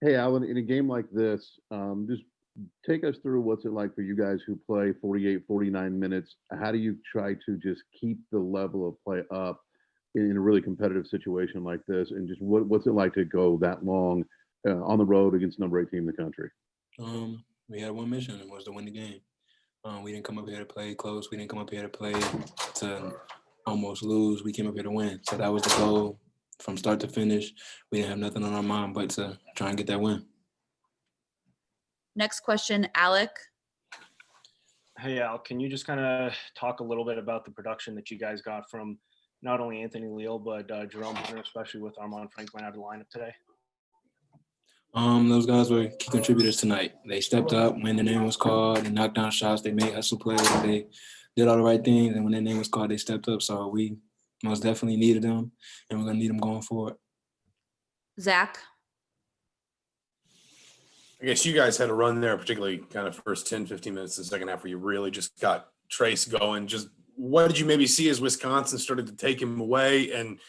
Hey, Alan, in a game like this, just take us through what's it like for you guys who play 48, 49 minutes. How do you try to just keep the level of play up in a really competitive situation like this? And just what's it like to go that long on the road against number 8 team in the country? We had one mission, and it was to win the game. We didn't come up here to play close. We didn't come up here to play to almost lose. We came up here to win. So that was the goal from start to finish. We didn't have nothing on our mind but to try and get that win. Next question, Alec. Hey, Al, can you just kind of talk a little bit about the production that you guys got from not only Anthony Leal, but Jerome Hunter, especially with Armand Franklin out of the lineup today? Those guys were key contributors tonight. They stepped up when their name was called and knocked down shots. They made hustle plays. They did all the right things, and when their name was called, they stepped up. So we most definitely needed them, and we're going to need them going forward. Zach. I guess you guys had a run there, particularly kind of first 10, 15 minutes of the second half where you really just got Trace going. Just what did you maybe see as Wisconsin started to take him away? And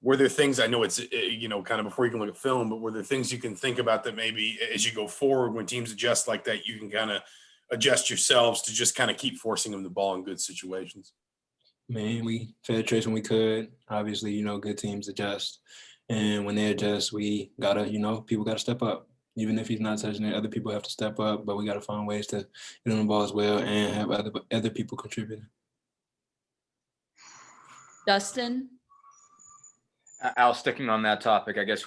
were there things, I know it's, kind of before you can look at film, but were there things you can think about that maybe as you go forward when teams adjust like that, you can kind of adjust yourselves to just kind of keep forcing them the ball in good situations? Man, we fed Trace when we could. Obviously, good teams adjust. And when they adjust, we got to, people got to step up. Even if he's not touching it, other people have to step up, but we got to find ways to get on the ball as well and have other people contributing. Dustin. Al, sticking on that topic, I guess,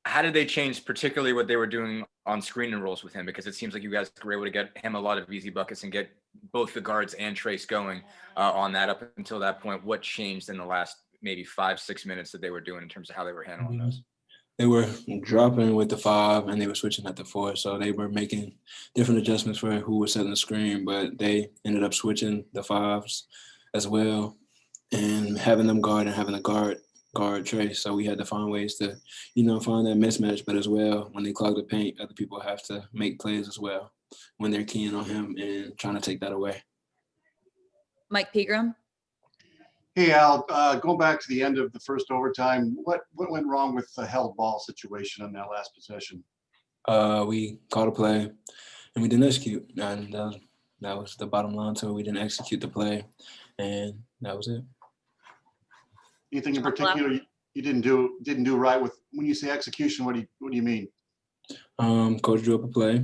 how did they change particularly what they were doing on screen and rolls with him? Because it seems like you guys were able to get him a lot of easy buckets and get both the guards and Trace going on that up until that point. What changed in the last maybe 5-6 minutes that they were doing in terms of how they were handling those? They were dropping with the 5 and they were switching at the 4. So they were making different adjustments for who was setting the screen, but they ended up switching the 5s as well and having them guard and having the guard Trace. So we had to find ways to, find that mismatch, but as well, when they clog the paint, other people have to make plays as well when they're keying on him and trying to take that away. Mike Pegram. Hey, Al, going back to the end of the first overtime, what went wrong with the held ball situation on that last possession? We called a play and we didn't execute. And that was the bottom line to it. We didn't execute the play, and that was it. Anything in particular you didn't do right with? When you say execution, what do you mean? Coach drew up a play,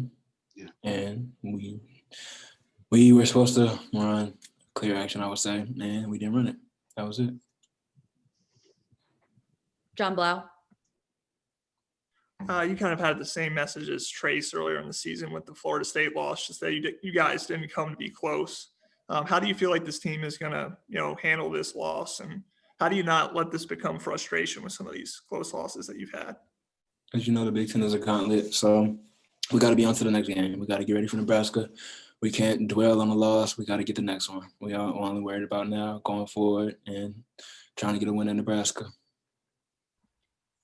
yeah, and we were supposed to run clear action, I would say, and we didn't run it. That was it. John Blau. You kind of had the same message as Trace earlier in the season with the Florida State loss, just that you guys didn't come to be close. How do you feel like this team is going to, handle this loss? And how do you not let this become frustration with some of these close losses that you've had? As you know, the Big Ten is a gauntlet, so we got to be on to the next game. We got to get ready for Nebraska. We can't dwell on the loss. We got to get the next one. We are only worried about now going forward and trying to get a win in Nebraska.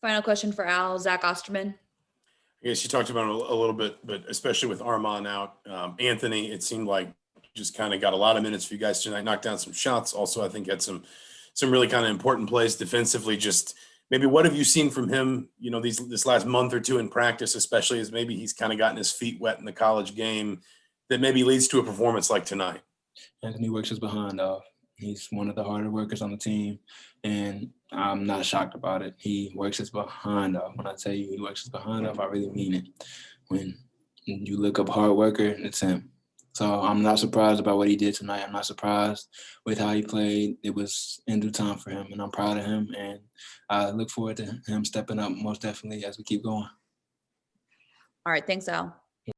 Final question for Al, Zach Osterman. I guess you talked about it a little bit, but especially with Armand out, Anthony, it seemed like just kind of got a lot of minutes for you guys tonight, knocked down some shots. Also, I think had some really kind of important plays defensively. Just maybe what have you seen from him, this last month or two in practice, especially as maybe he's kind of gotten his feet wet in the college game that maybe leads to a performance like tonight? Anthony works his behind off. He's one of the harder workers on the team, and I'm not shocked about it. He works his behind off. When I tell you he works his behind off, I really mean it. When you look up hard worker, it's him. So I'm not surprised about what he did tonight. I'm not surprised with how he played. It was in due time for him, and I'm proud of him, and I look forward to him stepping up most definitely as we keep going. All right, thanks, Al.